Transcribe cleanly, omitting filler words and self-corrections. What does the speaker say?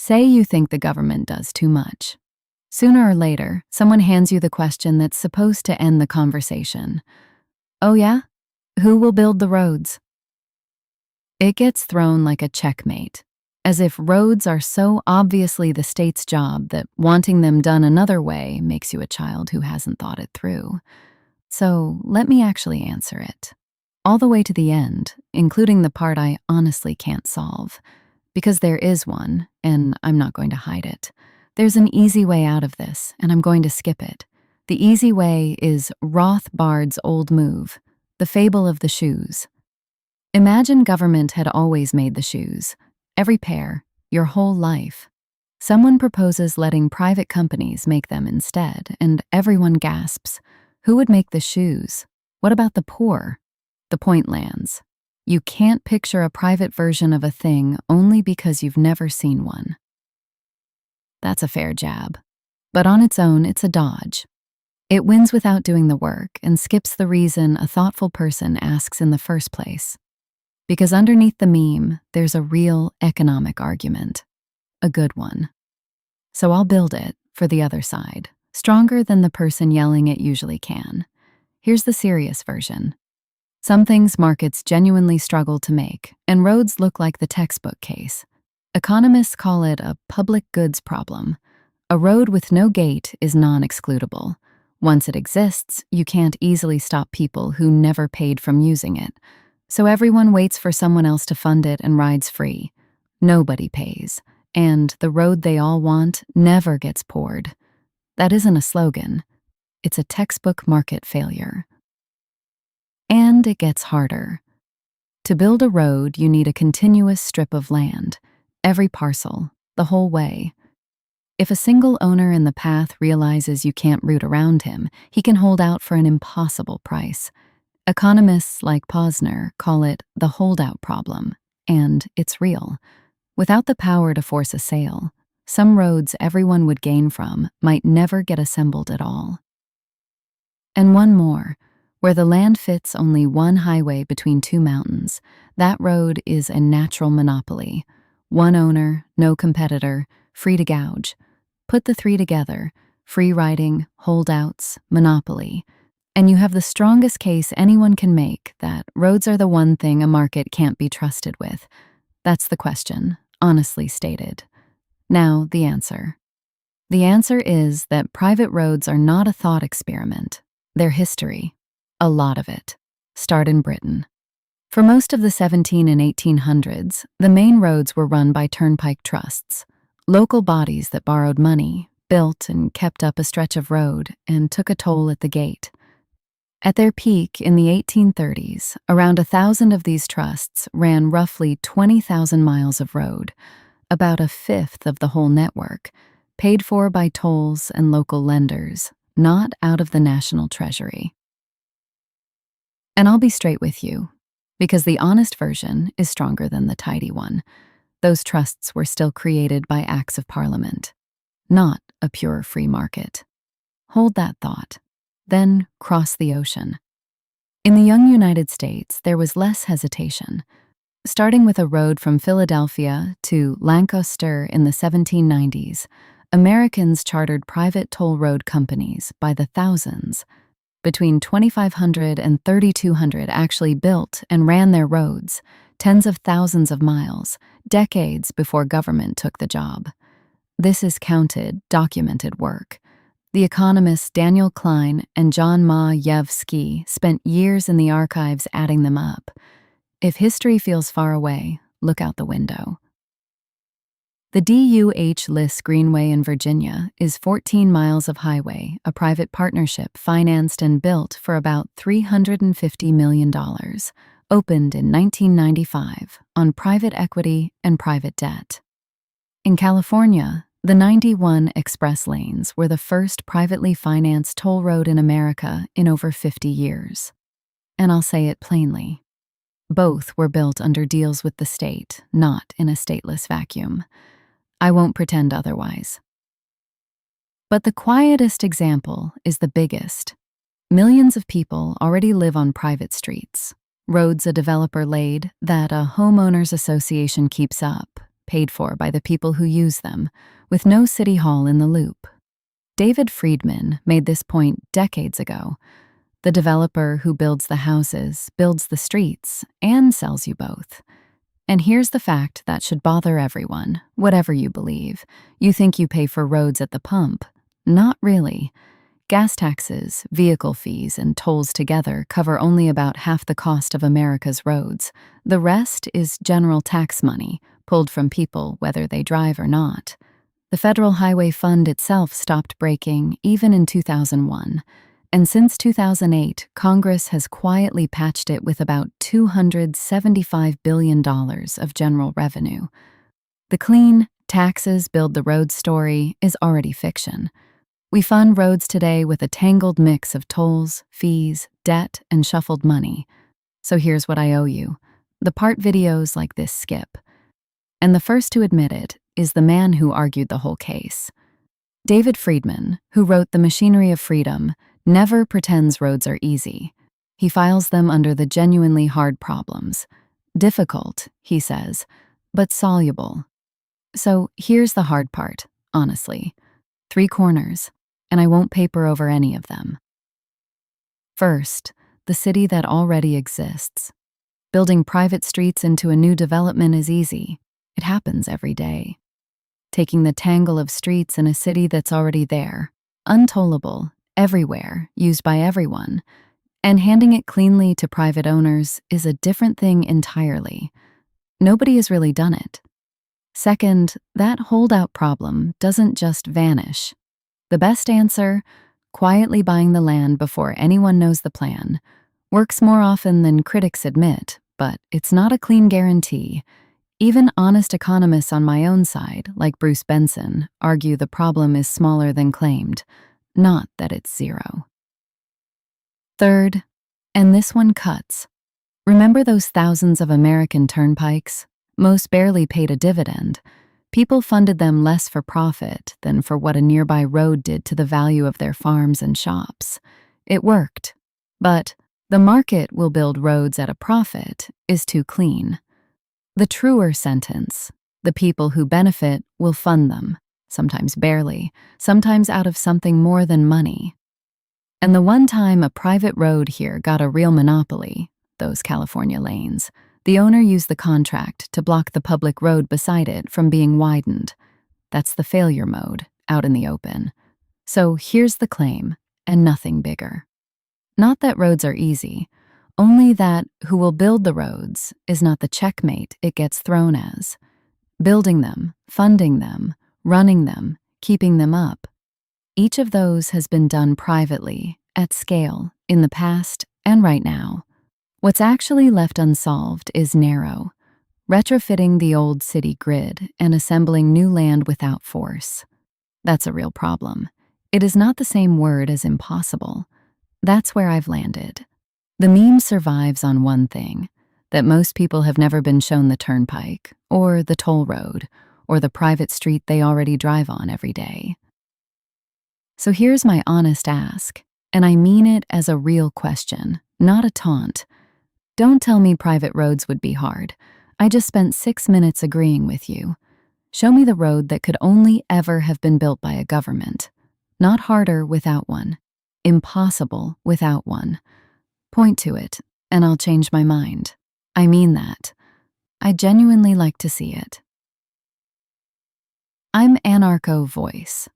Say you think the government does too much. Sooner or later, someone hands you the question that's supposed to end the conversation. Oh yeah? Who will build the roads? It gets thrown like a checkmate, as if roads are so obviously the state's job that wanting them done another way makes you a child who hasn't thought it through. So let me actually answer it. All the way to the end, including the part I honestly can't solve. Because there is one, and I'm not going to hide it. There's an easy way out of this, and I'm going to skip it. The easy way is Rothbard's old move, the fable of the shoes. Imagine government had always made the shoes, every pair, your whole life. Someone proposes letting private companies make them instead, and everyone gasps. Who would make the shoes? What about the poor? The point lands. You can't picture a private version of a thing only because you've never seen one. That's a fair jab. But on its own, it's a dodge. It wins without doing the work and skips the reason a thoughtful person asks in the first place. Because underneath the meme, there's a real economic argument. A good one. So I'll build it for the other side, stronger than the person yelling it usually can. Here's the serious version. Some things markets genuinely struggle to make, and roads look like the textbook case. Economists call it a public goods problem. A road with no gate is non-excludable. Once it exists, you can't easily stop people who never paid from using it. So everyone waits for someone else to fund it and rides free. Nobody pays, and the road they all want never gets poured. That isn't a slogan. It's a textbook market failure. And it gets harder. To build a road, you need a continuous strip of land, every parcel, the whole way. If a single owner in the path realizes you can't root around him, he can hold out for an impossible price. Economists like Posner call it the holdout problem, and it's real. Without the power to force a sale, some roads everyone would gain from might never get assembled at all. And one more. Where the land fits only one highway between two mountains, that road is a natural monopoly. One owner, no competitor, free to gouge. Put the three together, free riding, holdouts, monopoly, and you have the strongest case anyone can make that roads are the one thing a market can't be trusted with. That's the question, honestly stated. Now, the answer. The answer is that private roads are not a thought experiment. They're history. A lot of it. Start in Britain. For most of the 1700s and 1800s, the main roads were run by turnpike trusts, local bodies that borrowed money, built and kept up a stretch of road, and took a toll at the gate. At their peak in the 1830s, around 1,000 of these trusts ran roughly 20,000 miles of road, about a fifth of the whole network, paid for by tolls and local lenders, not out of the national treasury. And I'll be straight with you, because the honest version is stronger than the tidy one. Those trusts were still created by acts of parliament, not a pure free market. Hold that thought, then cross the ocean. In the young United States, there was less hesitation. Starting with a road from Philadelphia to Lancaster in the 1790s, Americans chartered private toll road companies by the thousands. Between 2,500 and 3,200 actually built and ran their roads, tens of thousands of miles, decades before government took the job. This is counted, documented work. The economists Daniel Klein and John Majewski spent years in the archives adding them up. If history feels far away, look out the window. The Dulles Greenway in Virginia is 14 miles of highway, a private partnership financed and built for about $350 million, opened in 1995 on private equity and private debt. In California, the 91 express lanes were the first privately financed toll road in America in over 50 years. And I'll say it plainly. Both were built under deals with the state, not in a stateless vacuum. I won't pretend otherwise. But the quietest example is the biggest. Millions of people already live on private streets, roads a developer laid that a homeowners association keeps up, paid for by the people who use them, with no city hall in the loop. David Friedman made this point decades ago. The developer who builds the houses, builds the streets, and sells you both. And here's the fact that should bother everyone, whatever you believe. You think you pay for roads at the pump. Not really. Gas taxes, vehicle fees, and tolls together cover only about half the cost of America's roads. The rest is general tax money, pulled from people whether they drive or not. The Federal Highway Fund itself stopped breaking even in 2001. And since 2008, Congress has quietly patched it with about $275 billion of general revenue. The clean, taxes build the roads story is already fiction. We fund roads today with a tangled mix of tolls, fees, debt, and shuffled money. So here's what I owe you. The part videos like this skip. And the first to admit it is the man who argued the whole case. David Friedman, who wrote The Machinery of Freedom, never pretends roads are easy. He files them under the genuinely hard problems. Difficult, he says, but soluble. So here's the hard part, honestly. 3 corners, and I won't paper over any of them. First, the city that already exists. Building private streets into a new development is easy. It happens every day. Taking the tangle of streets in a city that's already there, untollable, everywhere, used by everyone, and handing it cleanly to private owners is a different thing entirely. Nobody has really done it. Second, that holdout problem doesn't just vanish. The best answer, quietly buying the land before anyone knows the plan, works more often than critics admit, but it's not a clean guarantee. Even honest economists on my own side, like Bruce Benson, argue the problem is smaller than claimed, not that it's zero. Third, and this one cuts. Remember those thousands of American turnpikes? Most barely paid a dividend. People funded them less for profit than for what a nearby road did to the value of their farms and shops. It worked. But the market will build roads at a profit is too clean. The truer sentence, the people who benefit will fund them, sometimes barely, sometimes out of something more than money. And the one time a private road here got a real monopoly, those California lanes, the owner used the contract to block the public road beside it from being widened. That's the failure mode, out in the open. So here's the claim, and nothing bigger. Not that roads are easy, only that who will build the roads is not the checkmate it gets thrown as. Building them, funding them, running them, keeping them up. Each of those has been done privately, at scale, in the past and right now. What's actually left unsolved is narrow, retrofitting the old city grid and assembling new land without force. That's a real problem. It is not the same word as impossible. That's where I've landed. The meme survives on one thing, that most people have never been shown the turnpike, or the toll road, or the private street they already drive on every day. So here's my honest ask, and I mean it as a real question, not a taunt. Don't tell me private roads would be hard. I just spent 6 minutes agreeing with you. Show me the road that could only ever have been built by a government. Not harder without one. Impossible without one. Point to it, and I'll change my mind. I mean that. I genuinely like to see it. I'm Anarcho Voice.